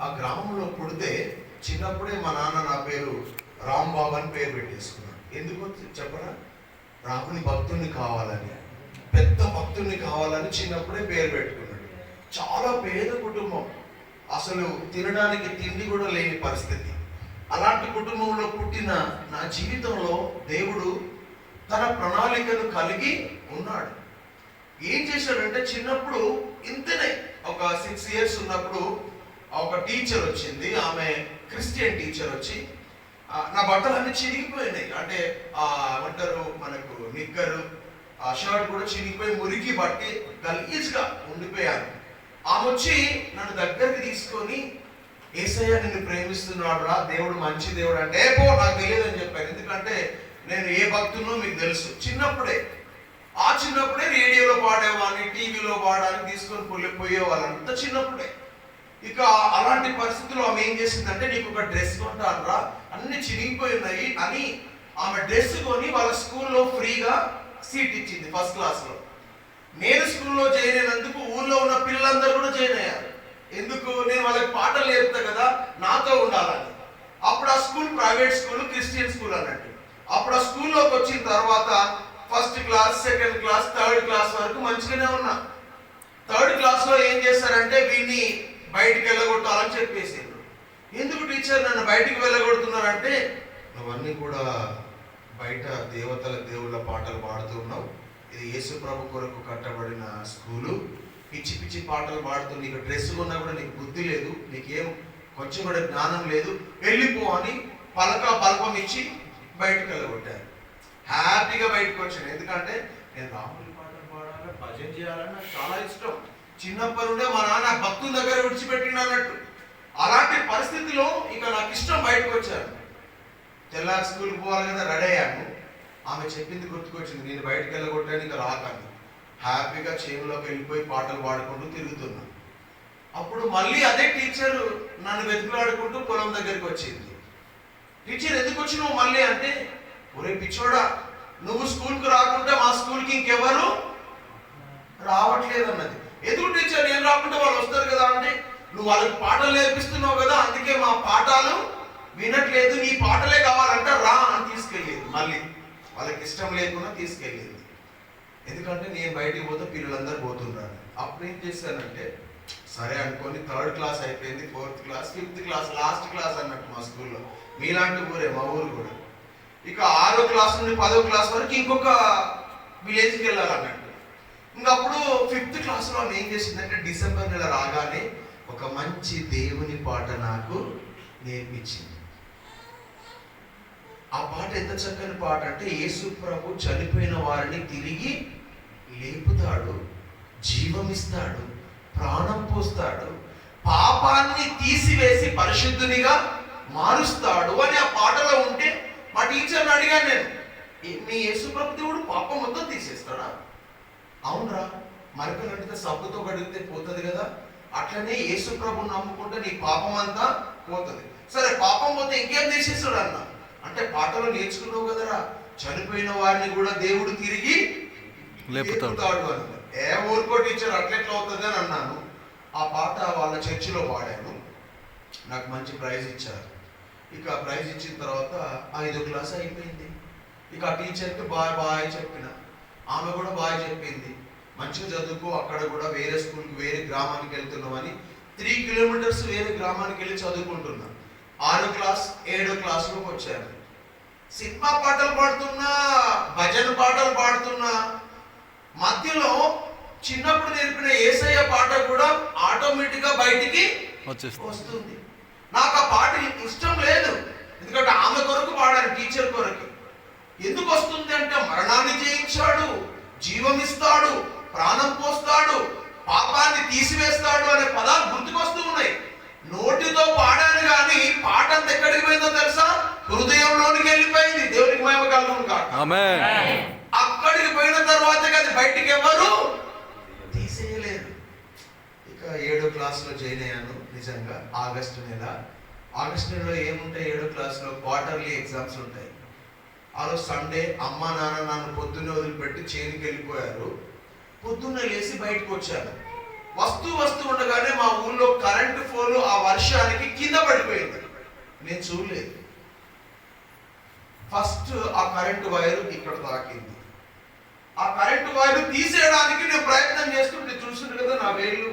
ఆ గ్రామంలో పుడితే చిన్నప్పుడే మా నాన్న నా పేరు రాంబాబు అని పేరు పెట్టేసుకున్నాడు. ఎందుకో చెప్పరా? రాముని భక్తుని కావాలని, పెద్ద భక్తుని కావాలని చిన్నప్పుడే పేరు పెట్టుకున్నాడు. చాలా పేద కుటుంబం, అసలు తినడానికి తిండి కూడా లేని పరిస్థితి. అలాంటి కుటుంబంలో పుట్టిన నా జీవితంలో దేవుడు తన ప్రణాళికను కలిగి ఉన్నాడు. ఏం చేశాడంటే చిన్నప్పుడు ఇంతనే ఒక 6 years ఉన్నప్పుడు ఒక టీచర్ వచ్చింది. ఆమె క్రిస్టియన్ టీచర్ వచ్చి నా బట్టలన్నీ చిరిగిపోయినాయి. అంటే ఏమంటారు మనకు నిక్కరు షర్ట్ కూడా చిరిగిపోయి మురికి బట్టి గలీజ్గా ఉండిపోయాను. ఆమె వచ్చి నన్ను దగ్గరికి తీసుకొని, యేసయ్య నిన్ను ప్రేమిస్తున్నాడు రా, దేవుడు మంచి దేవుడు అంటే, పో నాకు తెలియదు అని చెప్పాను. ఎందుకంటే నేను ఏ భక్తునో మీకు తెలుసు. చిన్నప్పుడే రేడియోలో పాడేవాడిని, టీవీలో పాడడానికి తీసుకొని పోయేవాళ్ళు, అంత చిన్నప్పుడే. ఇక అలాంటి పరిస్థితుల్లో ఆమె ఏం చేసిందంటే, నీకు ఒక డ్రెస్ కొంటాను రా, అన్ని చిరిగిపోయి ఉన్నాయి అని ఆమె డ్రెస్ కొని వాళ్ళ స్కూల్లో ఫ్రీగా సీట్ ఇచ్చింది ఫస్ట్ క్లాస్లో. నేను స్కూల్లో జాయిన్ అయినందుకు ఊళ్ళో ఉన్న పిల్లలందరూ కూడా జాయిన్ అయ్యారు. ఎందుకు? నేను వాళ్ళకి పాటలు నేర్పుతా కదా, నాతో ఉండాలని. అప్పుడు ఆ school private school, Christian school అన్నట్టు. అప్పుడు ఆ స్కూల్లోకి వచ్చిన తర్వాత first class, second class, third class వరకు మంచిగానే ఉన్నా. థర్డ్ క్లాస్లో ఏం చేశారంటే, వీడిని బయటికి వెళ్ళగొట్టాలని చెప్పేసారు. ఎందుకు టీచర్ నన్ను బయటికి వెళ్ళగొడుతున్నారంటే, నువ్వన్నీ కూడా బయట దేవుళ్ళ పాటలు పాడుతూ ఉన్నావు, ఇది యేసు ప్రభు కొరకు కట్టబడిన స్కూలు, పిచ్చి పిచ్చి పాటలు పాడుతూ నీకు డ్రెస్ కొన్నా కూడా నీకు బుద్ధి లేదు, నీకేం కొంచెం కూడా జ్ఞానం లేదు, వెళ్ళిపో అని పలకం ఇచ్చి బయటకు వెళ్ళగొట్టారు. హ్యాపీగా బయటకు వచ్చాను. ఎందుకంటే నేను రాముడి పాటలు పాడాలని, భజన చేయాలని నాకు చాలా ఇష్టం. చిన్నప్పటి నుండే మా నాన్న భక్తుల దగ్గర విడిచిపెట్టిండు అన్నట్టు. అలాంటి పరిస్థితిలో ఇక నాకు ఇష్టం బయటకు వచ్చాను. తెల్లారి స్కూల్కి పోవాలి కదా, రెడీ అయ్యాను. ఆమె చెప్పింది గుర్తుకొచ్చింది, నేను బయటకు వెళ్ళగొట్టాను, ఇక రాకండి. హ్యాపీగా చేనులోకి వెళ్ళిపోయి పాటలు పాడుకుంటూ తిరుగుతున్నా. అప్పుడు మళ్ళీ అదే టీచర్ నన్ను వెతుకులాడుకుంటూ పొలం దగ్గరికి వచ్చింది. టీచర్ ఎందుకు వచ్చినావు మళ్ళీ అంటే, ఒరే పిచ్చోడా, నువ్వు స్కూల్కి రాకుంటే మా స్కూల్కి ఇంకెవరు రావట్లేదు అన్నది. ఎందుకు టీచర్, నేను రాకుంటే వాళ్ళు వస్తారు కదా అంటే, నువ్వు వాళ్ళకి పాటలు నేర్పిస్తున్నావు కదా, అందుకే మా పాఠాలు వినట్లేదు, నీ పాటలే కావాలంటే రా అని తీసుకెళ్ళేది. మళ్ళీ వాళ్ళకి ఇష్టం లేకుండా తీసుకెళ్ళేది. ఎందుకంటే నేను బయటికి పోతే పిల్లలందరూ పోతున్నారు. అప్పుడు ఏం చేశానంటే, సరే అనుకొని థర్డ్ క్లాస్ అయిపోయింది, fourth class, fifth class, last class అన్నట్టు మా స్కూల్లో. మీలాంటి ఊరే మా ఊరు కూడా. ఇక 6వ క్లాస్ నుండి 10వ క్లాస్ వరకు ఇంకొక విలేజ్కి వెళ్ళాలన్నట్టు. ఇంకా అప్పుడు 5th క్లాస్లో ఆమె ఏం చేసిందంటే, డిసెంబర్ నెల రాగానే ఒక మంచి దేవుని పాట నాకు నేర్పించింది. ఆ పాట ఎంత చక్కని పాట అంటే, యేసు ప్రభు చనిపోయిన వారిని తిరిగి లేపుతాడు, జీవమిస్తాడు, ప్రాణం పోస్తాడు, పాపాన్ని తీసివేసి పరిశుద్ధునిగా మారుస్తాడు అని ఆ పాటలో ఉంటే, మా టీచర్ని అడిగాను నేను, మీ యేసు ప్రభు దేవుడు పాపం మొత్తం తీసేస్తాడా? అవునరా, మరకనంటే సబ్బుతో కడిగితే పోతుంది కదా, అట్లనే యేసు ప్రభుని నమ్ముకుంటే నీ పాపం అంతా పోతుంది. సరే పాపం పోతే ఇంకేం తీసేస్తాడు అన్న అంటే, పాటలో నేర్చుకున్నావు కదరా, చనిపోయిన వారిని కూడా దేవుడు తిరిగి లేపుతాడు అని. ఊరుకో టీచర్, అట్లెట్లా అవుతుంది అని అన్నాను. ఆ పాట వాళ్ళ చర్చిలో పాడాను, నాకు మంచి ప్రైజ్ ఇచ్చారు. ఇక ప్రైజ్ ఇచ్చిన తర్వాత 5వ క్లాస్ అయిపోయింది. ఇక ఆ టీచర్కి బాయ్ చెప్పిన, ఆమె కూడా బాయ్ చెప్పింది, మంచిగా చదువుకో, అక్కడ కూడా వేరే స్కూల్కి, వేరే గ్రామానికి వెళ్తున్నామని 3 kilometers వేరే గ్రామానికి వెళ్ళి చదువుకుంటున్నా. 6వ క్లాస్ 7వ క్లాస్లోకి వచ్చాను. సినిమా పాటలు పాడుతున్నా, భజన పాటలు పాడుతున్నా, మధ్యలో చిన్నప్పుడు నేర్పిన యేసయ్య పాట కూడా ఆటోమేటిక్గా బయటికి వస్తుంది. నాకు ఆ పాట ఇష్టం లేదు, ఎందుకంటే ఆమె కొరకు పాడాను, టీచర్ కొరకు. ఎందుకు వస్తుంది అంటే, మరణాన్ని జయించాడు, జీవమిస్తాడు, ప్రాణం పోస్తాడు, పాపాన్ని తీసివేస్తాడు అనే పదాలు గుర్తుకొస్తూ ఉన్నాయి. నోటితో పాడాను కానీ పాట అంతా ఎక్కడికి పోయిందో తెలుసా? హృదయంలోనికి వెళ్ళిపోయింది. దేవునికి మహిమ కలుగును గాక. ఆమేన్. అక్కడికి పోయిన తర్వాత అది బయటికి ఎవరు తీసేయలేరు. ఇక 7వ క్లాస్లో జాయిన్ అయ్యాను. నిజంగా ఆగస్టు నెలలో ఏముంటాయి, 7వ క్లాస్లో క్వార్టర్లీ ఎగ్జామ్స్ ఉంటాయి. ఆ రోజు సండే, అమ్మ నాన్న నన్ను పొద్దున్నే వదిలిపెట్టి చేనుకి వెళ్ళిపోయారు. పొద్దున్నే లేచి బయటకు వచ్చాను. వస్తూ ఉండగానే మా ఊళ్ళో కరెంటు పోలు ఆ వర్షానికి కింద పడిపోయింది. నేను చూడలేదు. ఫస్ట్ ఆ కరెంటు వైరు ఇక్కడ తాకింది. ఆ కరెంటు వైరు తీసేయడానికి నేను ప్రయత్నం చేస్తుంటే చూస్తుంటే కదా నా వేళ్ళు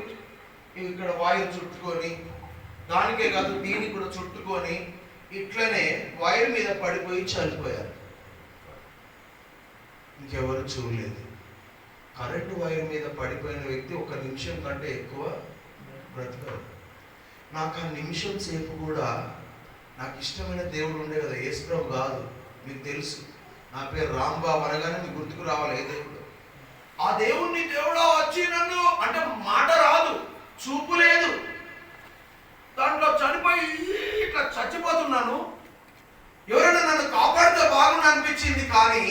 ఇక్కడ వైర్ చుట్టుకొని, దానికే కాదు దీనికి కూడా చుట్టుకొని ఇట్లనే వైర్ మీద పడిపోయి చనిపోయారు. ఇంకెవరు చూడలేదు. కరెంటు వైర్ మీద పడిపోయిన వ్యక్తి 1 నిమిషం కంటే ఎక్కువ బ్రతకరు. నాకు ఆ నిమిషం సేపు కూడా నాకు ఇష్టమైన దేవుడు ఉండే కదా, యేసుప్రభు కాదు, మీకు తెలుసు నా పేరు రాంబాబు అనగానే మీకు గుర్తుకు రావాలి ఏ దేవుడు. ఆ దేవుణ్ణి దేవుడా వచ్చి నన్ను అంటే మాట రాదు, చూపు లేదు, దాంట్లో చనిపోయి ఇట్లా చచ్చిపోతున్నాను, ఎవరైనా నన్ను కాపాడితే బాగుంది అనిపించింది. కానీ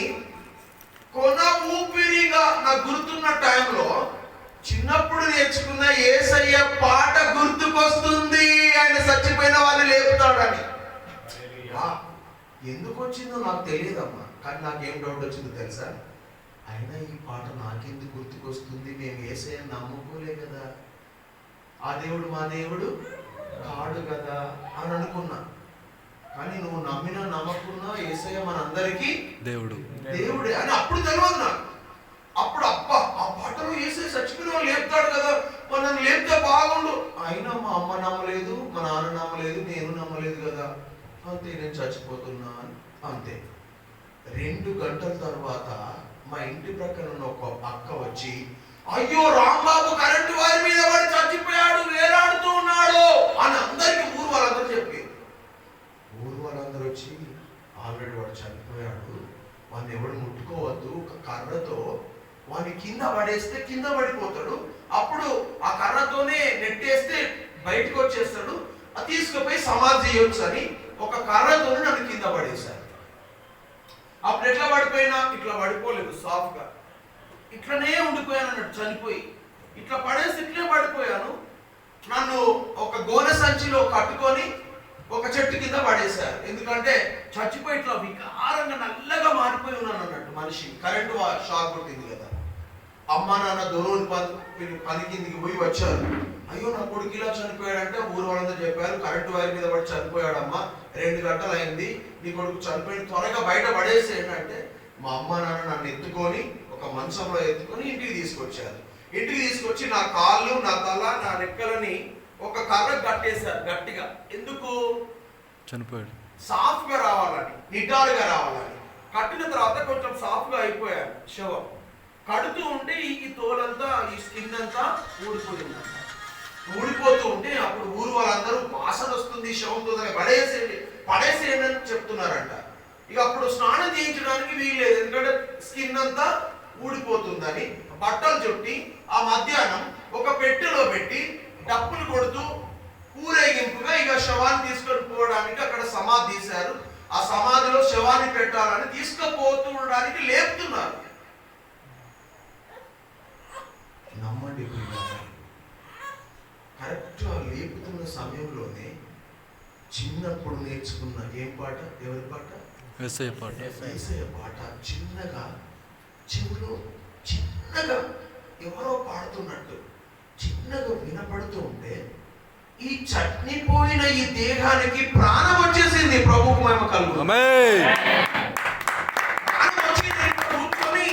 కొన ఊపిరిగా నాకు గుర్తున్న టైంలో చిన్నప్పుడు నేర్చుకున్న యేసయ్య పాట గుర్తుకొస్తుంది, ఆయన చచ్చిపోయిన వాళ్ళు లేపుతాడని. ఎందుకు వచ్చిందో నాకు తెలియదమ్మా, కానీ నాకేం డౌట్ వచ్చిందో తెలుసా? అయినా ఈ పాట నాకెందుకు గుర్తుకొస్తుంది, మేము యేసయ్య నమ్ముకోలే కదా, ఆ దేవుడు మా దేవుడు కాడు కదా అని అనుకున్నా. కానీ నువ్వు నమ్మినా నమ్మకున్నా యేసయ్య మనందరికీ దేవుడే అని అప్పుడు తెలియదు నాకు. అప్పుడు అబ్బా ఆ పాటలో యేసయ్య చచ్చిపోయిన వాళ్ళు లేపుతాడు కదా, నన్ను లేపితే బాగుండు. అయినా మా అమ్మ నమ్మలేదు, మా నాన్న నమ్మలేదు, నేను నమ్మలేదు కదా, అంతే నేను చచ్చిపోతున్నా అంతే. 2 గంటల తర్వాత మా ఇంటి ప్రక్కన ఉన్న ఒక అక్క వచ్చి, అయ్యో రాంబాబు కరెంటు వారి మీద వాడు చచ్చిపోయాడు, వేలాడుతూ ఉన్నాడు అని అందరికి ఊరు వాళ్ళందరూ చెప్పారు. ఊరు వాళ్ళందరూ వచ్చి ఆల్రెడీ వాడు చనిపోయాడు, వాడిని ఎవడు ముట్టుకోవద్దు, ఒక కర్రతో వాడిని కింద పడేస్తే కింద పడిపోతాడు, అప్పుడు ఆ కర్రతోనే నెట్టేస్తే బయటకు వచ్చేస్తాడు, అది తీసుకుపోయి సమాధి చేయొచ్చు అని ఒక కర్రతోనే నన్ను కింద పడేశారు. అప్పుడు ఎట్లా పడిపోయినా ఇట్లా పడిపోలేదు, సాఫ్ట్గా ఇట్లనే ఉండిపోయాను అన్నట్టు, చనిపోయి ఇట్లా పడేసి ఇట్లే పడిపోయాను. నన్ను ఒక గోనె సంచిలో కట్టుకొని ఒక చెట్టు కింద పడేశారు. ఎందుకంటే చచ్చిపోయి ఇట్లా వికారంగా నల్లగా మారిపోయి ఉన్నాను అన్నట్టు మనిషి. కరెంటు షాక్ కొట్టింది కదా. అమ్మ నాన్న దొరువుని పని కిందికి పోయి వచ్చారు. అయ్యో నా కొడుకు ఇలా చనిపోయాడంటే ఊరు వాళ్ళంతా చెప్పారు, కరెంటు వైర్ మీద పడి చనిపోయాడమ్మా, 2 గంటలు అయింది, నీ కొడుకు చనిపోయి త్వరగా బయట పడేసేయండి అంటే మా అమ్మ నాన్న నన్ను ఎత్తుకొని ఒక మంచంలో ఎత్తుకొని ఇంటికి తీసుకొచ్చారు. ఇంటికి తీసుకొచ్చి నా కాళ్ళు, నా తల, నా రెక్కలని ఒక కర్ర కట్టేశారు గట్టిగా. ఎందుకు? చనిపోయాడు సాఫ్ట్గా రావాలని, నిటారుగా రావాలని. కట్టిన తర్వాత కొంచెం సాఫ్ట్గా అయిపోయాడు శవం. కడుతూ ఉంటే ఈ తోలంతా, ఈ స్కిన్ అంతా ఊడిపోయిందంట. ఊడిపోతూ ఉంటే అప్పుడు ఊరు వాళ్ళందరూ వాసన వస్తుంది, శవంతో పడేసేయండి అని చెప్తున్నారంట. ఇక అప్పుడు స్నానం చేయించడానికి వీల్లేదు, ఎందుకంటే స్కిన్ అంతా ఊడిపోతుందని బట్టలు చుట్టి ఆ మధ్యాహ్నం ఒక పెట్టెలో పెట్టి డప్పులు కొడుతూ ఊరేగింపుగా ఇక శవాన్ని తీసుకొని పోవడానికి అక్కడ సమాధి తీశారు. ఆ సమాధిలో శవాన్ని పెట్టాలని తీసుకుపోతూ ఉండడానికి లేపుతున్నారు. నమ్మండి, కరెక్ట్ లేపుతున్న సమయంలోనే చిన్నప్పుడు నేర్చుకున్న ఏం పాట, ఎవరి పాట? యేసయ్య పాట. యేసయ్య పాట చిన్నగా చెవులో చిన్నగా ఎవరో పాడుతున్నట్టు చిన్నగా వినపడుతూ ఉంటే ఈ చట్నిపోయిన ఈ దేహానికి ప్రాణం వచ్చేసింది. ప్రభువుకు మహిమ కలుగు. కూర్చొని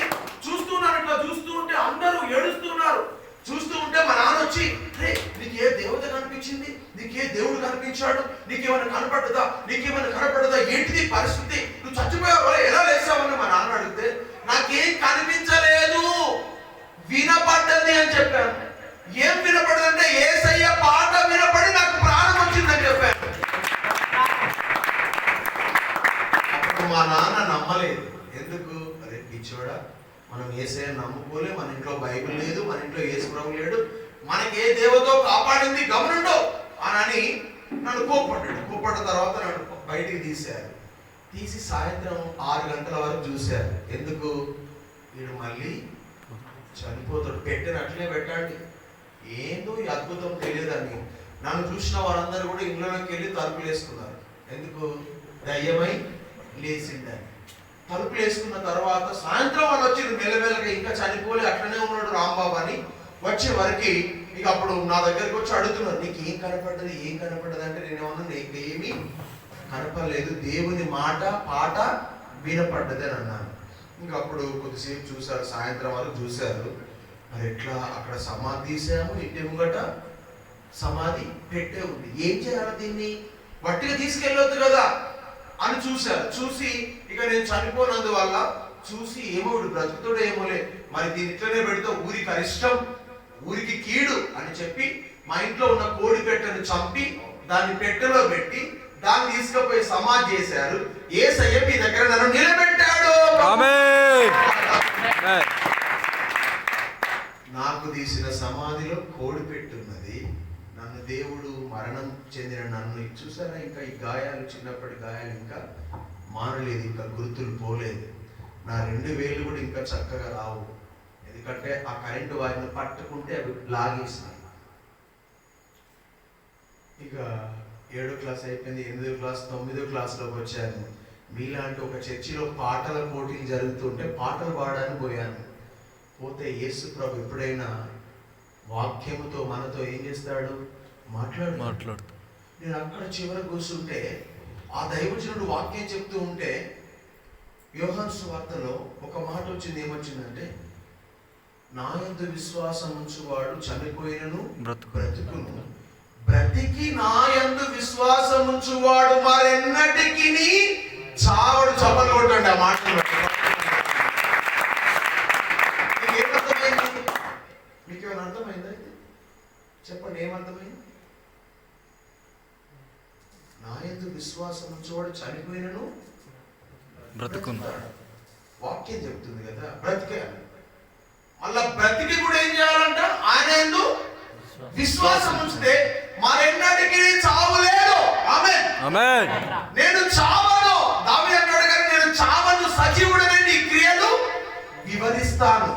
చూస్తున్నారు, ఇట్లా చూస్తూ ఉంటే అందరూ ఏడుస్తున్నారు. చూస్తూ ఉంటే మా నాన్న వచ్చి, రే నీకు ఏ దేవత కనిపించింది, నీకే దేవుడు కనిపించాడు, నీకేమైనా కనపడదా, ఏంటిది పరిస్థితి, నువ్వు చచ్చిపోయావు ఎలా లేసావని మా నాన్న అడిగితే నాకేం కనిపించలేదు, వినపడ్డది అని చెప్పాను. ఏం వినపడదంటే యేసయ్య పాట వినపడి నాకు ప్రాణం వచ్చిందని చెప్పాను. అప్పుడు మా నాన్న నమ్మలేదు. ఎందుకు? అరే పిచ్చోడా, మనం యేసయ్య నమ్ముకోలే, మన ఇంట్లో బైబిల్ లేదు, మన ఇంట్లో యేసు ప్రభు లేడు, మనకి ఏ దేవతో కాపాడింది గమనుండో అని నన్ను కోప్పడ్డ తర్వాత నన్ను బయటికి తీసి సాయంత్రం 6 గంటల వరకు చూశారు. ఎందుకు? వీడు మళ్ళీ చనిపోతాడు, పెట్టినట్లే పెట్టండి, ఏందో ఈ అద్భుతం తెలియదని. నన్ను చూసిన వారందరూ కూడా ఇంట్లోకి వెళ్ళి తలుపులు వేసుకున్నారు. ఎందుకు? దయ్యమై లేచిందని. తలుపులు వేసుకున్న తర్వాత సాయంత్రం వాళ్ళు వచ్చింది మెల్లమెల్లగా, ఇంకా చనిపోలే అట్లనే ఉన్నాడు రాంబాబు అని. వచ్చే వరకు ఇక అప్పుడు నా దగ్గరికి వచ్చి అడుగుతున్నారు, నీకు ఏం కనపడ్డది ఏం కనపడ్డది అంటే నేనేమన్నా నీకు ఏమీ కనపడలేదు, దేవుని మాట పాట వినపడ్డది అని అన్నాను. ఇంకా అప్పుడు కొద్దిసేపు చూశారు, సాయంత్రం వరకు చూశారు. మరి ఎట్లా అక్కడ సమాధి తీసాము, ఇంటి ముంగట సమాధి పెట్టే ఉంది, ఏం చేయాలి దీన్ని, వట్టిగా తీసుకెళ్ళొద్దు కదా అని చూశారు. చూసి ఇక నేను చనిపోయినందువల్ల చూసి ఏమో బ్రతుకుతాడో ఏమోలే, మరి దీని ఇట్లనే పెడితే ఊరికి అరిష్టం, ఊరికి కీడు అని చెప్పి మా ఇంట్లో ఉన్న కోడి పెట్టెను చంపి దాన్ని పెట్టెలో పెట్టి దాన్ని తీసుకుపోయి సమాధి చేశారు. యేసయ్య మీ దగ్గర నన్ను నిలబెట్టాడు. నాకు తీసిన సమాధిలో కోడి పెట్టున్నది, నన్ను దేవుడు మరణం చెందిన నన్ను చూసారా, ఇంకా ఈ గాయాలు చిన్నప్పటి గాయాలు ఇంకా మానలేదు, ఇంకా గుర్తులు పోలేదు. నా 2 వేళ్ళు కూడా ఇంకా చక్కగా రావు, ఎందుకంటే ఆ కరెంటు వారిని పట్టుకుంటే అవి లాగేసినాయి. ఇక 7వ క్లాస్ అయిపోయింది, 8వ క్లాస్ 9వ క్లాస్లోకి వచ్చాను. మీలాంటి ఒక చర్చిలో పాటల పోటీలు జరుగుతుంటే పాటలు పాడడానికి పోయాను. పోతే యేసు ప్రభు ఎప్పుడైనా వాక్యముతో మనతో ఏం చేస్తాడు, మాట్లాడు. నేను అక్కడ చివర కూర్చుంటే ఆ దైవజనుడు వాక్యం చెప్తూ ఉంటే యోహాను సువార్తలో ఒక మాట వచ్చింది. ఏమొచ్చిందంటే, నా యందు విశ్వాసం ఉంచువాడు చనిపోయినను బ్రతుకును, బ్రతికి నా యందు విశ్వాసం ఉంచువాడు మరెన్నటికి చావడు. చప్పలు కొట్టండి ఆ మాటలు. మీకేమైనా అర్థమైందా? చెప్పండి, ఏమర్థమైంది? నా యందు విశ్వాసం ఉంచేవాడు చనిపోయినను బ్రతుకున్నాడు. వాక్యం చెప్తుంది కదా, బ్రతికేయాలి. మళ్ళా బ్రతికి కూడా ఏం చేయాలంట, ఆయన యందు విశ్వాసం ఉంచితే మరెన్నటికి చావు లేదు. ఆమేన్. నేను చావను, దావీదు అన్నాడు కానీ నేను చావను, సజీవుడనే నీ క్రియలు వివరిస్తాను.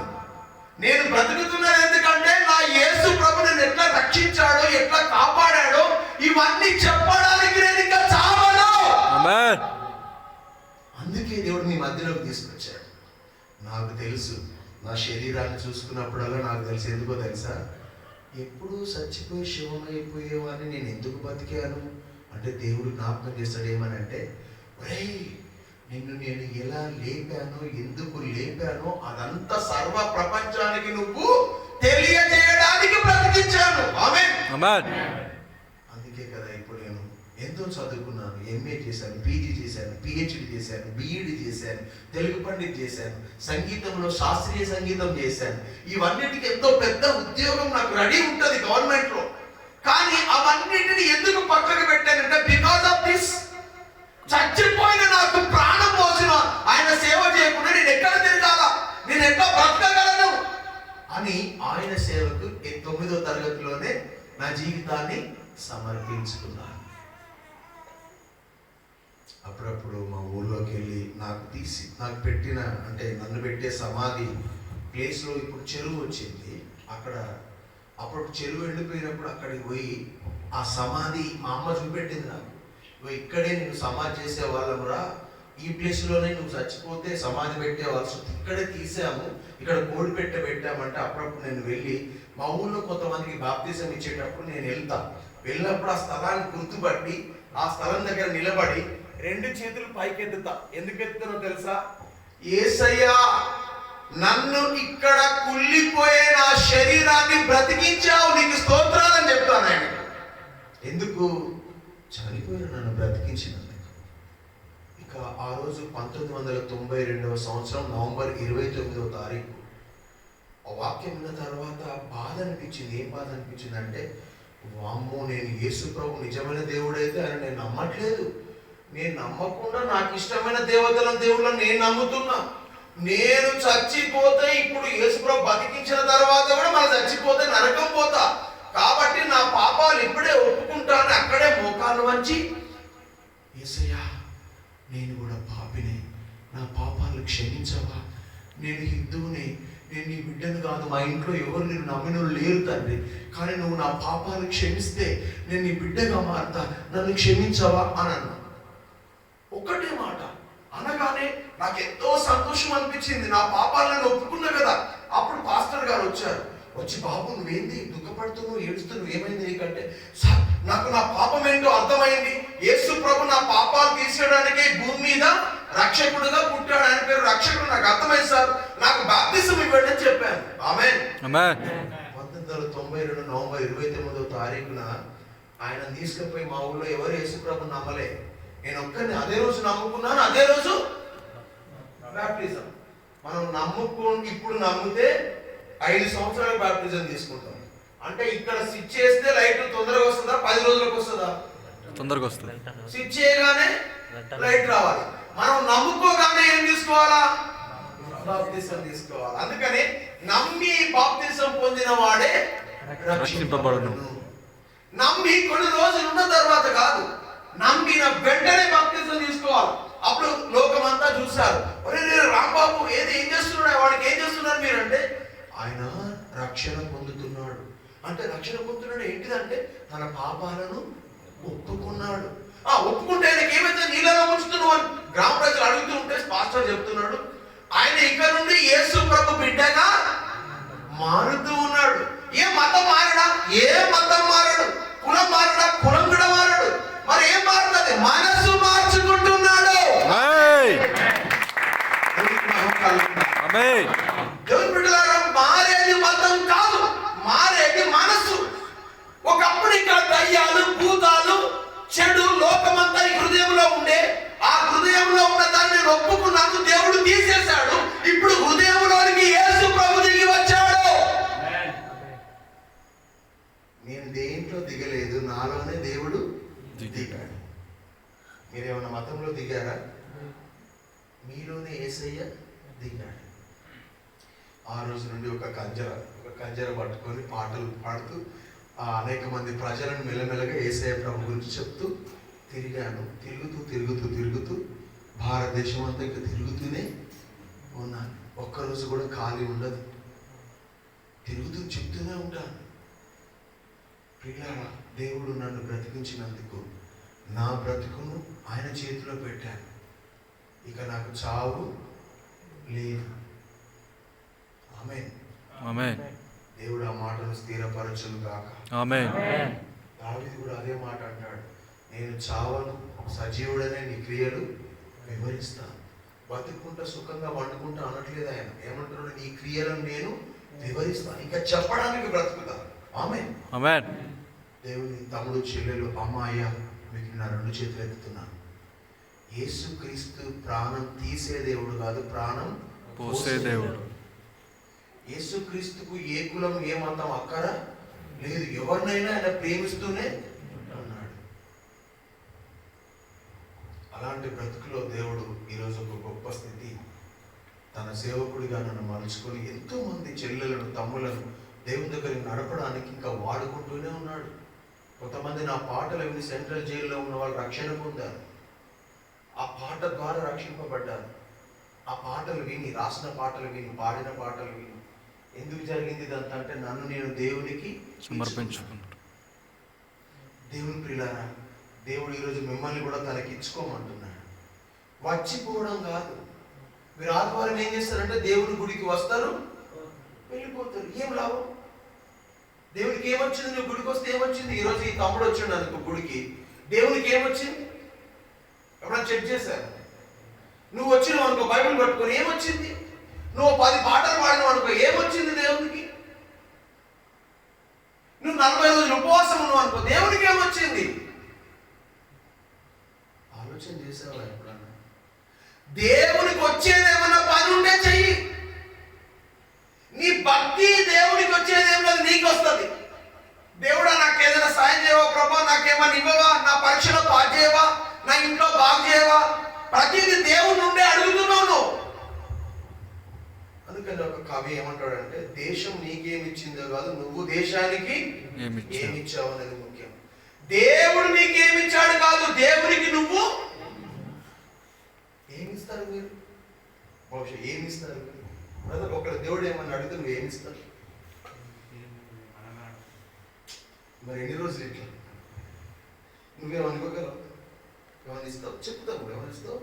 నేను బ్రతుకుతున్నాను ఎందుకంటే నా యేసు ప్రభు నన్ను ఎట్లా రక్షించాడో, ఎట్లా కాపాడాడో ఇవన్నీ చెప్పడానికి నేను ఇంకా చావను. అందుకే దేవుడు మీ మధ్యలోకి తీసుకొచ్చాడు. నాకు తెలుసు, నా శరీరాన్ని చూసుకున్నప్పుడల్లా నాకు తెలుసు, ఎందుకో తెలుసా, ఎప్పుడు చచ్చిపోయి శివమైపోయేవాడిని నేను ఎందుకు బతికాను అంటే దేవుడు జ్ఞాపకం చేస్తాడు. ఏమని అంటే, ఒరేయ్ నిన్ను నేను ఎలా లేపానో, ఎందుకు లేపానో అదంతా సర్వ ప్రపంచానికి నువ్వు తెలియజేయడానికి బ్రతికించాను. ఆమేన్. అందుకే కదా ఇప్పుడు నేను ఎంతో చదువుకున్నాను, ఎంఏ చేశాను, పీజీ చేశాను, పిహెచ్డి చేశాను, బిఈడి చేశాను, తెలుగు పండిట్ చేశాను, సంగీతంలో శాస్త్రీయ సంగీతం చేశాను. ఇవన్నిటికి ఎంతో పెద్ద ఉద్యోగం నాకు రెడీ ఉంటుంది గవర్నమెంట్ లో. కానీ అవన్నిటిని ఎందుకు పక్కకు పెట్టానంటే, బికాస్ ఆఫ్ దిస్. చచ్చిపోయిన నాకు ప్రాణం పోసిన ఆయన సేవ చేయకుండా నేను ఎక్కడ తిరగాల, నేను ఎక్కడ బ్రతకగలను అని ఆయన సేవకు 9వ తరగతిలోనే నా జీవితాన్ని సమర్పించుకున్నాను. అప్పుడప్పుడు మా ఊళ్ళోకి వెళ్ళి నాకు పెట్టిన అంటే నన్ను పెట్టే సమాధి ప్లేస్లో ఇప్పుడు చెరువు వచ్చింది. అక్కడ అప్పుడు చెరువు ఎండిపోయినప్పుడు అక్కడికి పోయి ఆ సమాధి మా అమ్మ చూపెట్టింది నాకు, ఇక్కడే నేను సమాధి చేసే వాళ్ళమురా, ఈ ప్లేస్లోనే నువ్వు చచ్చిపోతే సమాధి పెట్టేవాల్సి, ఇక్కడే తీసాము, ఇక్కడ కోడి పెట్టామంటే అప్పుడప్పుడు నేను వెళ్ళి మా ఊళ్ళో కొంతమందికి బాప్తిజం ఇచ్చేటప్పుడు నేను వెళ్ళినప్పుడు ఆ స్థలాన్ని గుర్తుపట్టి ఆ స్థలం దగ్గర నిలబడి 2 చేతులు పైకెత్తుతా. ఎందుకు ఎత్తుతానో తెలుసా? యేసయ్యా నన్ను ఇక్కడ కుళ్ళిపోయే నా శరీరాన్ని బ్రతికించావు, నీకు స్తోత్రాలని చెప్తాను ఆయన. ఎందుకు? చనిపోయిన నన్ను బ్రతికించినందుకు. ఇక ఆ రోజు 1992వ సంవత్సరం నవంబర్ 29వ తారీఖు ఆ వాక్యం విన్న తర్వాత బాధ అనిపించింది. ఏం బాధ అనిపించింది అంటే, వామ్మో నేను యేసు ప్రభు నిజమైన దేవుడైతే ఆయన నేను నమ్మట్లేదు, నేను నమ్మకుండా నాకు ఇష్టమైన దేవుళ్ళని నేను నమ్ముతున్నా. నేను చచ్చిపోతే ఇప్పుడు యేసు ప్రభు బతికించిన తర్వాత కూడా మనం చచ్చిపోతే నరకం పోతా, కాబట్టి నా పాపాలు ఇప్పుడే ఒప్పుకుంటాను. అక్కడే మోకాలు వంచి, యేసయ్యా నేను కూడా పాపిని, నా పాపాలు క్షమించవా, నేను హిందువుని, నేను నీ బిడ్డను కాదు, మా ఇంట్లో ఎవరు నేను నమ్మిన లేరు తండ్రి, కానీ నువ్వు నా పాపాలు క్షమిస్తే నేను నీ బిడ్డగా మారుతా, నన్ను క్షమించవా అని అన్నా. ఒక్కటే మాట అనగానే నాకు ఎంతో సంతోషం అనిపించింది. నా పాపాలను ఒప్పుకున్నా కదా. అప్పుడు పాస్టర్ గారు వచ్చారు, వచ్చి, బాబు నువ్వేంది దుఃఖపడుతున్నావు, ఏడుస్తున్నావు, ఏమైంది నీకంటే, సార్ నాకు నా పాపం ఏంటో అర్థమైంది, యేసు ప్రభు నా పాపాలు తీసేయడానికి భూమి మీద రక్షకుడుగా పుట్టాడు, ఆయన పేరు రక్షకుడు నాకు అర్థమైంది సార్, నాకు బాప్తిసం ఇవ్వండి అని చెప్పాను. ఆమేన్. 1992 నవంబర్ 29వ తారీఖున ఆయన తీసుకుపోయి మా ఊళ్ళో ఎవరు యేసు ప్రభు నమ్మలే, నేను ఒక్కరిని అదే రోజు నమ్ముకున్నాను, అదే రోజు బాప్టిజం. మనం ఇప్పుడు నమ్మితే 5 సంవత్సరాలు బాప్టిజం తీసుకుంటాం. అంటే ఇక్కడ స్విచ్ చేస్తే లైట్ తొందరగా వస్తుందా, 10 రోజులకు వస్తుందా? తొందరగా వస్తుంది. స్విచ్ చేయగానే లైట్ రావాలి. మనం నమ్ముకోగానే ఏం తీసుకోవాలా? బాప్తిసం తీసుకోవాలి. అందుకని నమ్మి బాప్తిసం పొందిన వాడే రక్షింపబడును. నమ్మి కొన్ని రోజులు ఉన్న తర్వాత కాదు, నమ్మిన వెంటనే బాప్తిసం తీసుకోవాలి. అప్పుడు లోకమంతా చూశారు, రాంబాబు ఏం చేస్తున్నాడు, వాడికి ఏం చేస్తున్నారు మీరంటే, ఆయన రక్షణ పొందుతున్నాడు. అంటే రక్షణ పొందుతున్నాడు ఏంటిదంటే తన పాపాలను ఒప్పుకున్నాడు. ఒప్పుకుంటే ఆయనకి ఏమైతే నీళ్ళలో ముంచుతున్నావు అని గ్రామ ప్రజలు అడుగుతూ ఉంటే పాస్టర్ చెప్తున్నాడు, ఆయన ఇక్కడ నుండి యేసు ప్రభు బిడ్డగా మారుతూ ఉన్నాడు. ఏ మతం మారడా? ఏ మతం మారడు. కులం మారడా? కులం కూడా మారడు. మరి ఏం మారుతుంది? మనసు మార్చుకుంటున్నాడు. దేవుని బిడ్డలారా, మారేది మతం కాదు, మారేది మనసు. ఒకప్పుడు ఇక్కడ దయ్యాలు, భూతాలు, చెడు లోకమంతా ఈ హృదయంలో ఉండే, ఆ హృదయంలో ఉన్న దాన్ని నేను ఒప్పుకున్నాను, దేవుడు తీసేశాడు. ఇప్పుడు హృదయంలోనికి యేసు ప్రభు దిగి వచ్చాడు. నేను దేంట్లో దిగలేదు, నాలోనే దేవుడు దిగాడు. మీరేమన్నా మతంలో దిగారా? మీలోనే యేసయ్య దిగాడు. ఆ రోజు నుండి ఒక కంజర పట్టుకొని పాటలు పాడుతూ అనేక మంది ప్రజలను మెల్లమెల్లగా యేసయ్య ప్రభు గురించి చెప్తూ తిరిగాను. తిరుగుతూ భారతదేశం అంతా ఇంకా తిరుగుతూనే ఉన్నాను. ఒక్కరోజు కూడా ఖాళీ ఉండదు, తిరుగుతూ చెప్తూనే ఉంటాను. ప్రియులారా, దేవుడు నన్ను బ్రతికించినందుకు నా బ్రతుకును ఆయన చేతిలో పెట్టాను. ఇక నాకు చావు లేదు. ఆమేన్. ఆమేన్. దేవుడు ఆ మాటను స్థిరపరచును గాక. ఆమేన్. దావీదు కూడా అదే మాట అంటాడు, నేను చావను, సజీవుడనే నీ క్రియలు వివరిస్తాను. బతుకుంటా సుఖంగా వండుకుంటా అనట్లేదు ఆయన. ఏమంటున్నాడు? నీ క్రియలను నేను వివరిస్తాను, ఇంకా చెప్పడానికి బ్రతుకుతాను. ఆమేన్. ఆమేన్. దేవుని తమ్ముడు, చెల్లెలు, అమ్మాయ్య, మీకు నా 2 చేతులు ఎత్తుతున్నాను. యేసుక్రీస్తు ప్రాణం తీసే దేవుడు కాదు, ప్రాణం పోసే దేవుడు. యేసుక్రీస్తుకు ఏ కులం, ఏ మతం అక్కర లేదు. ఎవరినైనా ఆయన ప్రేమిస్తూనే ఉన్నాడు. అలాంటి బ్రతుకులో దేవుడు ఈరోజు ఒక గొప్ప స్థితి తన సేవకుడిగా నన్ను మలుచుకొని ఎంతో మంది చెల్లెలను, తమ్ములను దేవుని దగ్గరికి నడపడానికి ఇంకా వాడుకుంటూనే ఉన్నాడు. కొంతమంది నా పాటలు విని సెంట్రల్ జైల్లో ఉన్న వాళ్ళు రక్షణ పొందారు. ఆ పాట ద్వారా రక్షింపబడ్డారు. ఆ పాటలు విని, రాసిన పాటలు విని, పాడిన పాటలు విని. ఎందుకు జరిగింది ఇదంతా అంటే నన్ను నేను దేవునికి సమర్పించుకున్నాను. దేవుని ప్రియులారా, దేవుడు ఈరోజు మిమ్మల్ని కూడా తనకి ఇచ్చుకోమంటున్నాడు. వచ్చిపోవడం కాదు. మీరు ఆదివారం ఏం చేస్తారంటే దేవుని గుడికి వస్తారు, వెళ్ళిపోతారు. ఏం లాభం? దేవునికి ఏమొచ్చింది? నువ్వు గుడికి వస్తే ఏమొచ్చింది? ఈరోజు ఈ తమ్ముడు వచ్చిండు అనుకో గుడికి, దేవునికి ఏమొచ్చింది? ఎప్పుడైనా చెక్ చేశారు? నువ్వు వచ్చినావు అనుకో బైబిల్ పట్టుకొని, ఏమొచ్చింది? నువ్వు 10 పాటలు పాడినావు అనుకో, ఏమొచ్చింది దేవునికి? నువ్వు 40 రోజులు ఉపవాసం ఉన్నావు అనుకో, దేవునికి ఏమొచ్చింది? ఆలోచన చేసావా ఎప్పుడన్నా? దేవునికి వచ్చేది ఏమన్నా పని ఉంటే చెయ్యి. నీ భక్తి దేవునికి వచ్చేది ఏం లేదు, నీకు వస్తుంది. దేవుడా నాకు ఏదైనా సాయం చేయవా ప్రభా, నాకేమన్నా ఇవ్వవా, నా పరీక్షలో పాస్ చేయవా, నా ఇంట్లో బాగు చేయవా, ప్రతిదీ దేవుని నుండే అడుగుతున్నావు. అందుకని ఒక కవి ఏమంటాడంటే, దేశం నీకేమిచ్చిందో కాదు, నువ్వు దేశానికి ఏమిచ్చావు అనేది ముఖ్యం. దేవుడు నీకేమిచ్చాడు కాదు, దేవునికి నువ్వు ఏమిస్తారు? మీరు బహుశా ఏమిస్తారు? ఒకరు దేవుడు ఏమన్నా అడిగితే నువ్వు ఏమిస్తావు? మరి ఎన్ని రోజులు ఇట్లా నువ్వేమనుకోగలవు? ఏమన్నా ఇస్తావు? చెప్తావు. ఏమన్నా ఇస్తావు?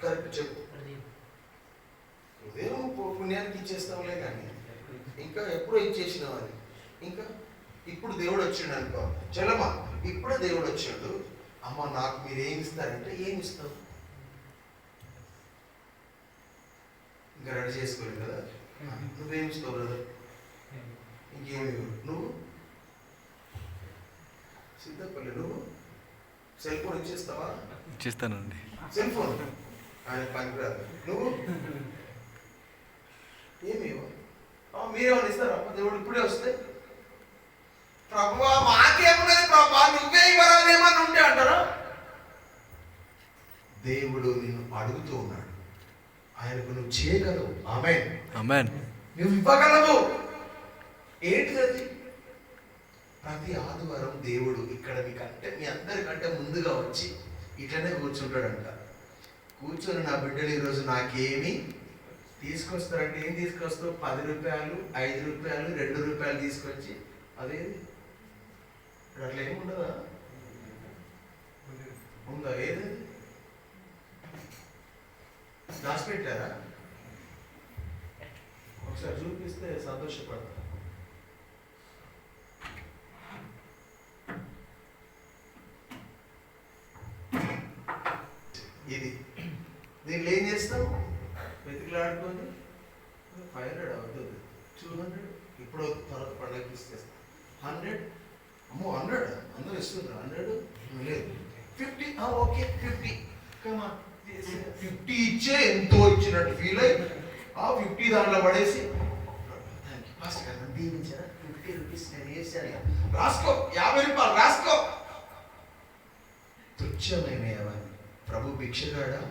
కరెక్ట్ చెప్పు. ఉదయం పుణ్యానికి ఇచ్చేస్తావులే కానీ ఇంకా ఎప్పుడో ఇచ్చేసినావు అది. ఇంకా ఇప్పుడు దేవుడు వచ్చిండు అనుకో, చలమా ఇప్పుడే దేవుడు వచ్చాడు, అమ్మ నాకు మీరు ఏమి ఇస్తారంటే ఏమి ఇస్తావు? ఇంకా రెడీ చేసుకోలేదు కదా, నువ్వేమి ఇస్తావు బ్రదర్? ఇంకేమి నువ్వు సిద్ధపల్లి, నువ్వు సెల్ ఫోన్ ఇచ్చేస్తావా? ఇచ్చేస్తానండి. సెల్ ఫోన్ ఆయన పనికిరాదు. నువ్వు ఏమి మీరేమన్నా ఇస్తారా? దేవుడు ఇప్పుడే వస్తే ప్రభువా మాకేమున్నది ప్రభువా నువ్వే ఇవ్వరాదేమని ఉంటే అంటారా? దేవుడు నిన్ను అడుగుతూ ఉన్నాడు, ఆయనకు నువ్వు చేయగలవు. ఆమేన్ ఆమేన్. నువ్వు ఇవ్వగలవు. ఏంటిది? ప్రతి ఆదివారం దేవుడు ఇక్కడ మీకంటే మీ అందరికంటే ముందుగా వచ్చి ఇట్లనే కూర్చుంటాడంట. కూర్చొని నా బిడ్డలు ఈరోజు నాకేమి తీసుకొస్తారంటే ఏం తీసుకొస్తావు? 10 రూపాయలు, 5 రూపాయలు, 2 రూపాయలు తీసుకొచ్చి అదేది అట్లా ఏమి ఉండదా? ఉందా? ఏది దాచిపెట్టారా? ఒకసారి చూపిస్తే సంతోషపడతా. ఇది దీంట్లో ఏం చేస్తాం? వెతికిలాడుకొని 500 అవుతుంది, 200 ఇప్పుడు తర్వాత పండగకి ఇస్తేస్తాం. 100 అమ్మో 100 అందరూ ఇస్తుంటారు. 100 లేదు 50 ఓకే 50 50 ఇచ్చే ఎంతో ఇచ్చినట్టు ఫీల్ అయ్యి ఆ 50 దాంట్లో పడేసి దీవించారా 50 రూపీస్ నేను వేసాను, రాసుకో 50 రూపాయలు రాసుకో. తుచ్చమైన అవన్నీ ప్రభు భిక్షగాడా?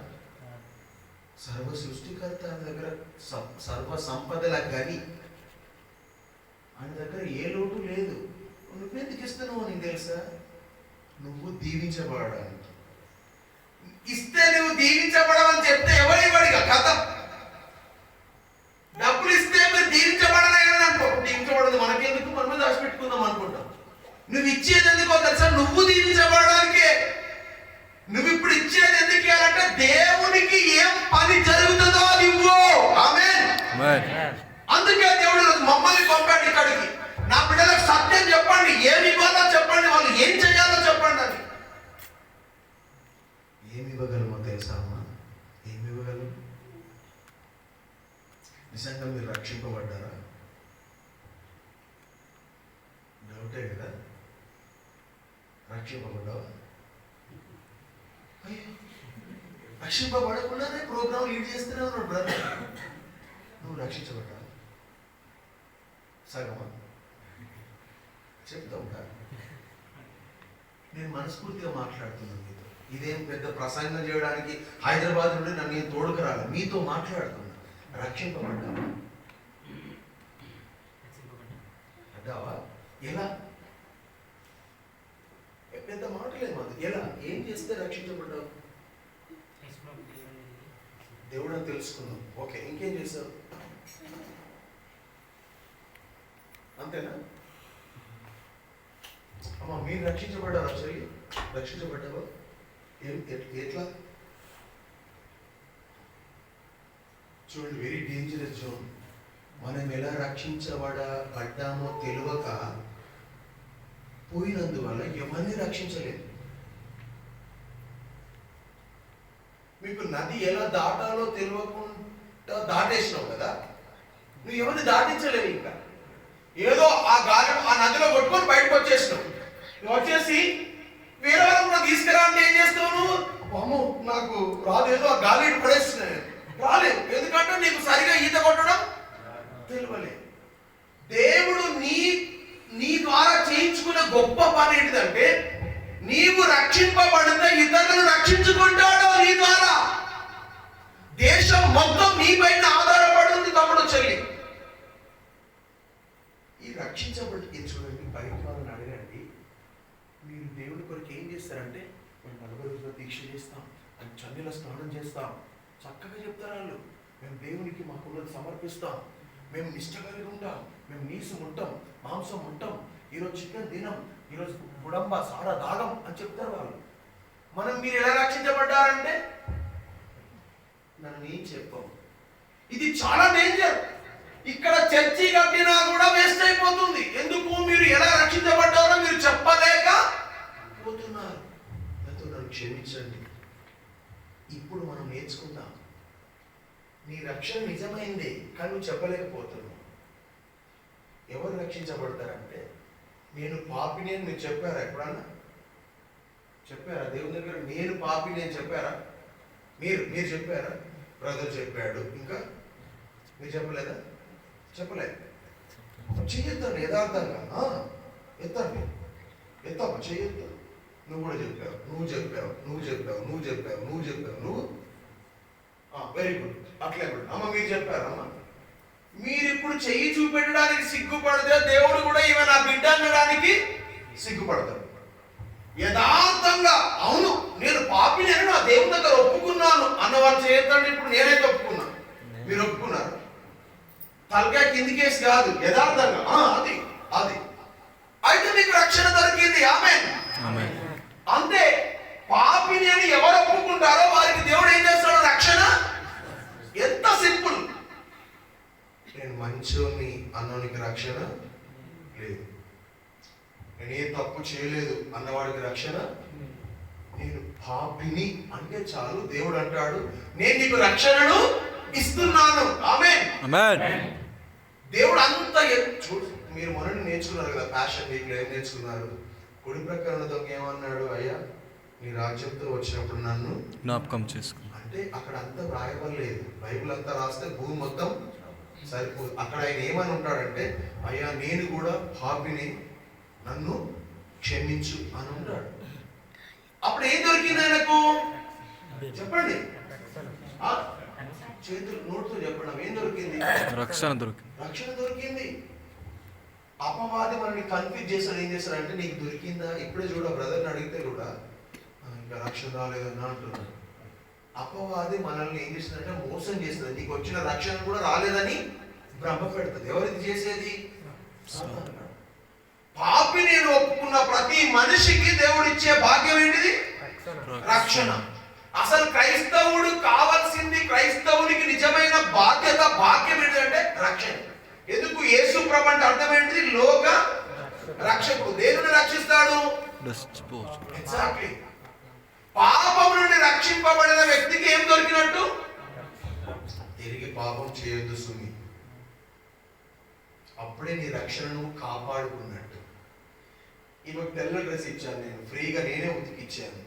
సర్వ సృష్టికర్త ఆయన దగ్గర సర్వ సంపదల గని, ఆయన దగ్గర ఏ లోటు లేదు. నువ్వెందుకు ఇస్తున్నావు? నీకు తెలుసా? నువ్వు దీవించబడడానికి. ఇస్తే నువ్వు దీవించబడవని చెప్తే ఎవరివాడిగా కథ. డబ్బులు ఇస్తే మీరు దీవించబడలేదని అనుకో, దీవించబడదు మనకెందుకు, మనమే దాచిపెట్టుకుందాం అనుకుంటాం. నువ్వు ఇచ్చేది ఎందుకో తెలుసా? నువ్వు దీవించబడడానికే. నువ్వు ఇప్పుడు ఇచ్చేది ఎందుకు ఇవ్వాలంటే దేవునికి ఏం పని జరుగుతుందో అది ఇవ్వు. ఆమేన్. అందుకే దేవుడు మమ్మల్ని పంపాడు ఇక్కడికి. నా బిడ్డలకు సత్యం చెప్పండి, ఏమి ఇవ్వాలో చెప్పండి, వాళ్ళు ఏం చేయాలో చెప్పండి అని. ఏమి ఇవ్వగలమో తెలుసా అమ్మా? ఏమి ఇవ్వగలము? నిజంగా మీరు రక్షింపబడ్డారా? డౌటే కదా. రక్షింపబడ్డావా? రక్షింపబడకుండానే ప్రోగ్రాం లీడ్ చేస్తూనే ఉన్నాడు బ్రదర్. నువ్వు రక్షించబడ్డావు సగమా? చెప్తా ఉంటా. నేను మనస్ఫూర్తిగా మాట్లాడుతున్నాను మీతో. ఇదేం పెద్ద ప్రసంగం చేయడానికి హైదరాబాద్ నుండి నన్ను నేను తోడుకు రాలి, మీతో మాట్లాడుతున్నా. రక్షింపబడ్డావా? అడ్డావా? ఎలా? పెద్ద మాటలేమది. ఎలా? ఏం చేస్తే రక్షించబడ్డావు? దేవుడు అని తెలుసుకున్నావు. ఓకే, ఇంకేం చేశావు? అంతేనా? అమ్మా మీరు రక్షించబడ్డారా? అసలు రక్షించబడ్డావా? ఎట్లా? చూడండి, వెరీ డేంజరస్ జోన్. మనం ఎలా రక్షించబడ్డామో తెలియక పోయినందువల్ల ఎవరిని రక్షించలేదు. మీకు నది ఎలా దాటాలో తెలియకుండా దాటేసినావు కదా, నువ్వు ఎవరిని దాటించలేవు. ఇంకా ఏదో ఆ గాలి ఆ నదిలో కొట్టుకొని బయటకు వచ్చేసినావు. నువ్వు వచ్చేసి వేరే వాళ్ళని కూడా తీసుకురా అంటే ఏం చేస్తావు నువ్వు? అమ్మో నాకు రాదు, ఏదో ఆ గాలి పడేస్తున్నాయి. రాలేదు, ఎందుకంటే నీకు సరిగా ఈత కొట్టడం తెలియలేదు. దేవుడు నీ ద్వారా చేయించుకున్న గొప్ప పని ఏంటిదంటే, నీవు రక్షింపబడితే ఇతరులను రక్షించుకుంటాడు నీ ద్వారా. దేశం మొత్తం నీ పైన ఆధారపడి ఉంది తమ్ముడు చెల్లి. ఈ రక్షించబడి చూడండి, బయట వాళ్ళని అడగండి, మీరు దేవుడి కొరకు ఏం చేస్తారంటే, మేము 40 రోజుల దీక్ష చేస్తాం, మేము చన్నీల స్నానం చేస్తాం. చక్కగా చెప్తారు వాళ్ళు. మేము దేవునికి మా కులలు సమర్పిస్తాం, మేము నిష్ట కలిగి ఉంటాం, మేము నీసు ఉంటాం, మాంసం ఉంటాం, ఈరోజు చికెన్ తినం, ఈరోజు గుడంబ సారా దాగం అని చెప్తారు వాళ్ళు. మీరు ఎలా రక్షించబడ్డారంటే నన్ను ఏం చెప్పాం. ఇది చాలా డేంజర్. ఇక్కడ చర్చి కట్టినా కూడా వేస్ట్ అయిపోతుంది. ఎందుకు? మీరు ఎలా రక్షించబడ్డారో మీరు చెప్పలేక పోతున్నారు. నన్ను క్షమించండి. ఇప్పుడు మనం నేర్చుకుందాం. నీ రక్షణ నిజమైంది కానీ నువ్వు చెప్పలేకపోతున్నావు. ఎవరు రక్షించబడతారంటే, నేను పాపిని అని మీరు చెప్పారా? ఎప్పుడన్నా చెప్పారా దేవుని దగ్గర? నేను పాపిని అని చెప్పారా? మీరు చెప్పారా? బ్రదర్ చెప్పాడు. ఇంకా మీరు చెప్పలేదా? చెప్పలేదు. చెయ్యొద్దండి యథార్థంగా. ఎత్తండి, ఎత్తమ్మా, చెయ్యొద్దు. నువ్వు కూడా చెప్పావు, నువ్వు వెరీ గుడ్. అట్లే అమ్మ మీరు చెప్పారు. అమ్మ మీరు ఇప్పుడు చెయ్యి చూపెట్టడానికి సిగ్గుపడితే దేవుడు కూడా ఈమె నా బిడ్డ అనడానికి సిగ్గుపడతాడు. యథార్థంగా అవును నేను పాపిని నా దేవుని దగ్గర ఒప్పుకున్నాను అన్నవాళ్ళు చేయొద్దండి. ఇప్పుడు నేనైతే ఒప్పుకున్నాను, మీరు ఒప్పుకున్నారు. తలకాయ కిందికేసి కాదు, యథార్థంగా అది అది అయితే మీకు రక్షణ దొరికింది. ఆమేన్. అంతే. పాపిని అని ఎవరు ఒప్పుకుంటారో వారికి దేవుడు ఏం చేస్తాడు? రక్షణ. ఎంత సింపుల్. నేను మంచోని అన్నోనికి రక్షణ లేదు. నేను ఏ తప్పు చేయలేదు అన్నవాడికి రక్షణ. నేను పాపిని అంటే చాలు, దేవుడు అంటాడు నేను నీకు రక్షణను ఇస్తున్నాను. ఆమేన్. దేవుడు అంత మీరు మొన్న నేర్చుకున్నారు కదా ప్యాషన్ వీక్లో. ఏం నేర్చుకున్నారు? కుడి ప్రక్కన దొంగ ఏమన్నాడు? అయ్యా నీ రాజ్యంతో వచ్చినప్పుడు నన్ను జ్ఞాపకం చేసుకో అంటే అక్కడ అంతా రాయబడలేదు. బైబిల్ అంతా రాస్తే భూమి మొత్తం సరిపోదు. అక్కడ ఆయన ఏమని ఉంటాడంటే, అయ్యా నేను కూడా పాపిని, నన్ను క్షమించు అని ఉంటాడు. అప్పుడు ఏం దొరికింది ఆయనకు? చెప్పండి, చేతులు నోటితో చెప్పడం. ఏం దొరికింది? రక్షణ దొరికింది. అపవాది మనల్ని కన్ఫ్యూజ్ చేస్తాడు. ఏం చేస్తాడంటే, నీకు దొరికిందా? ఇప్పుడే చూడ బ్రదర్ని అడిగితే కూడా ఇంకా రక్షణ రాలేదన్నా అంటున్నాడు. అపవాది మనల్ని ఏం చేస్తుందంటే మోసం చేస్తుంది. నీకు వచ్చిన రక్షణ కూడా రాలేదని భ్రమ పెడుతుంది. ఎవరిది చేసేది? పాపి నేను ఒప్పుకున్న ప్రతి మనిషికి దేవుడు ఇచ్చే భాగ్యం ఏంటిది? రక్షణ. అసలు క్రైస్తవుడు కావాల్సింది, క్రైస్తవునికి నిజమైన భాగ్యం ఏంటంటే రక్షణ. ఎందుకు? యేసు ప్రభు అంటే అర్థం ఏంటిది? లోక రక్షకుడు. దేవుని రక్షిస్తాడు. ఎగ్జాక్ట్లీ. పాపం నుండి రక్షింపబడిన వ్యక్తికి ఏం దొరికినట్టు? తిరిగి పాపం చేయొద్దు సుమి. అప్పుడే నీ రక్షణను కాపాడుకున్నట్టు. ఈమెకు తెల్ల డ్రెస్ ఇచ్చాను నేను, ఫ్రీగా నేనే ఉతికిచ్చాను.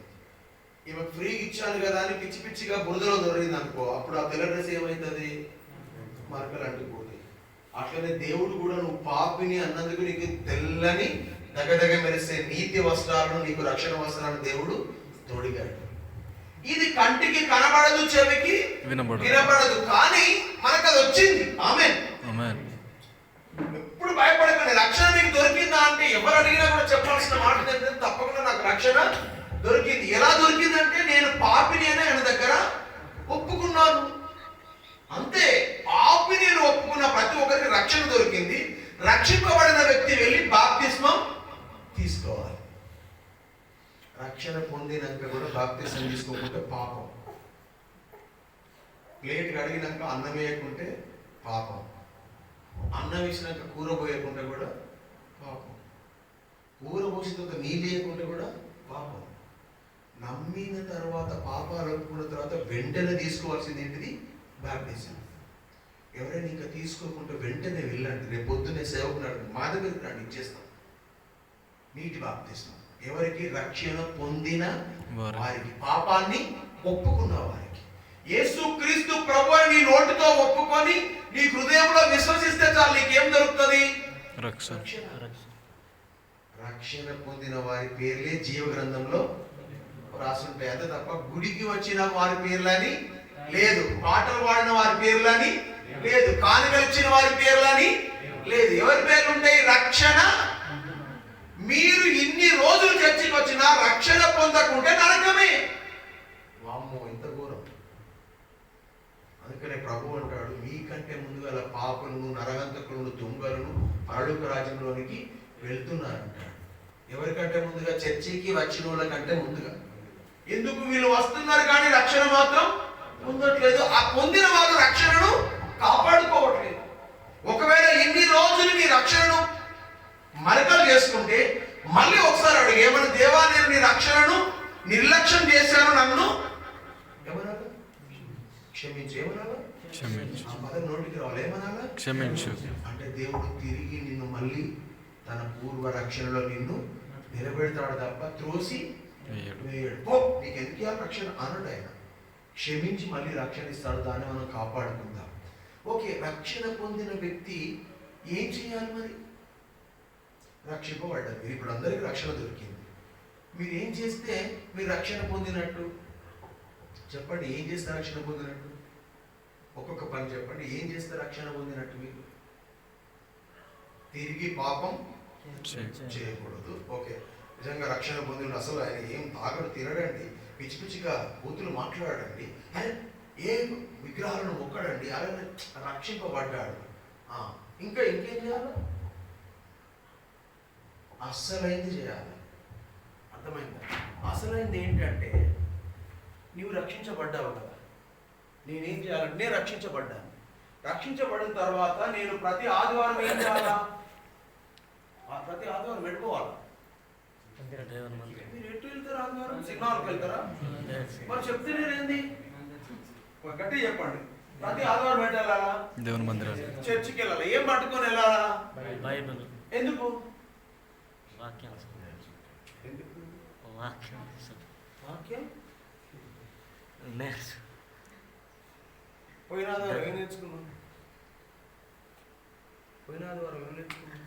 ఈమెకు ఫ్రీగా ఇచ్చాను కదా అని పిచ్చి పిచ్చిగా బురదలో దొరికింది అనుకో, అప్పుడు ఆ తెల్ల డ్రెస్ ఏమవుతుంది? మరకలు అంటుకోతుంది. అట్లనే దేవుడు కూడా నువ్వు పాపిని అన్నందుకు నీకు తెల్లని దగదగ మెరిసే నీతి వస్త్రాలను, నీకు రక్షణ వస్త్రాలను దేవుడు తోడిగాడు. ఇది కంటికి కనబడదు, చెవికి వినబడదు, కానీ మనకు అది వచ్చింది. ఆమేన్. ఎప్పుడు భయపడకండి. రక్షణ మీకు దొరికిందా అంటే ఎవరు అడిగినా కూడా చెప్పాల్సిన మాట ఏంటంటే, తప్పకుండా నాకు రక్షణ దొరికింది. ఎలా దొరికిందంటే, నేను పాపిని అని ఆయన దగ్గర ఒప్పుకున్నాను. అంతే. పాపిని నేను ఒప్పుకున్న ప్రతి ఒక్కరికి రక్షణ దొరికింది. రక్షింపబడిన వ్యక్తి వెళ్ళి బాప్తిస్మం తీసుకోవాలి. రక్షణ పొందినాక కూడా బాప్తిస్మం తీసుకోకుంటే పాపం. ప్లేట్ కడిగినాక అన్నం వేయకుంటే పాపం. అన్నం వేసినాక కూర పోయకుంటే కూడా పాపం. కూర పోసిన నీళ్ళు వేయకుంటే కూడా పాపం. నమ్మిన తర్వాత, పాపాలు ఒప్పుకున్న తర్వాత వెంటనే తీసుకోవాల్సింది ఏంటిది? బాప్తిజం. ఎవరైనా ఇంకా తీసుకోకుంటే వెంటనే వెళ్ళండి. రేపు పొద్దున్నే సేవకున్నాడు, మా దగ్గరికి రండి, ఇచ్చేస్తాం నీటి బాప్తిజం. ఎవరికి? రక్షణ పొందిన వారికి, పాపాన్ని ఒప్పుకున్న వారికి. యేసుక్రీస్తు ప్రభువుని నీ నోటితో ఒప్పుకొని నీ హృదయంలో విశ్వసిస్తే చాలు, నీకేం దొరుకుతుంది? రక్షణ పొందిన వారి పేర్లే జీవ గ్రంథంలో రాసుంటాయి. అంతే తప్ప గుడికి వచ్చిన వారి పేర్లని లేదు, పాటలు పాడిన వారి పేర్లని లేదు, కానుకలిచ్చిన వారి పేర్లని లేదు. ఎవరి పేర్లు ఉంటాయి? రక్షణ. మీరు ఇన్ని రోజులు చర్చికి వచ్చినా రక్షణ పొందకుంటే నరకమే. వామ్మో, ఇంత ఘోరం. అందుకనే ప్రభు అంటాడు, మీకంటే ముందుగా పాపులను, నరహంతకులను, దొంగలను పరలోక రాజ్యంలోనికి వెళ్తున్నారంటాడు. ఎవరికంటే ముందుగా? చర్చికి వచ్చిన వాళ్ళ కంటే ముందుగా. ఎందుకు? వీళ్ళు వస్తున్నారు కానీ రక్షణ మాత్రం పొందట్లేదు. ఆ పొందిన వాళ్ళు రక్షణను కాపాడుకోవట్లేదు. ఒకవేళ ఇన్ని రోజులు నీ రక్షణను మరకలు చేసుకుంటే మళ్ళీ ఒకసారి అడుగు, ఏమన్నా దేవా నేను నీ రక్షణను నిర్లక్ష్యం చేశాను, నన్ను ఏమనాలా? క్షమించు. ఏమనాలా? ఆ పదం నోటికి రావాలి. ఏమనాలా? క్షమించు. అంటే దేవుడు తిరిగి నిన్ను మళ్ళీ తన పూర్వ రక్షణలో నిన్ను నిలబెడతాడు తప్ప త్రోసి వేయడు. పో, నీకు ఎందుకు ఇవ్వాలి రక్షణ అనడు ఆయన. క్షమించి మళ్ళీ రక్షణ ఇస్తాడు, దాన్ని మనం కాపాడుకుందాం. ఓకే, రక్షణ పొందిన వ్యక్తి ఏం చేయాలి మరి? రక్షింపబడ్డారు మీరు, ఇప్పుడు అందరికీ రక్షణ దొరికింది. మీరు ఏం చేస్తే మీరు రక్షణ పొందినట్టు? చెప్పండి, ఏం చేస్తే రక్షణ పొందినట్టు? ఒక్కొక్క పని చెప్పండి. ఏం చేస్తే రక్షణ పొందినట్టు? మీరు తిరిగి పాపం చేయకూడదు. ఓకే, నిజంగా రక్షణ పొందిన అసలు ఆయన ఏం తాగడు, తినడండి, పిచ్చి పిచ్చిగా బూతులు మాట్లాడండి, ఆయన ఏ విగ్రహాలను మొక్కడండి, ఆయన రక్షింపబడ్డాడు. ఇంకా ఇంకేం చేయాలి? అస్సలైంది చేయాలి. అర్థమైందా? అసలైంది ఏంటంటే నీవు రక్షించబడ్డావు కదా, నేనేం చేయాలంటే నేను రక్షించబడ్డాను. రక్షించబడిన తర్వాత నేను ప్రతి ఆదివారం ఏం చేయాలా? ప్రతి ఆదివారం పెట్టుకోవాలా? మీరు ఎటు వెళ్తారా? ఆదివారం సినిమాలకు వెళ్తారా? మరి చెప్తే నేనేంది గట్టి చెప్పండి. ప్రతి ఆదివారం పెట్టాలా? దేవుని మందిరం, చర్చికి వెళ్ళాలి. ఏం పట్టుకొని వెళ్ళాలా? బైబిల్. ఎందుకు? వాక్యం. వాక్యం నేర్చు. పోయిన ఆదివారం ఏం నేర్చుకున్నాం? పోయిన ఆదివారం ఏం నేర్చుకున్నాం?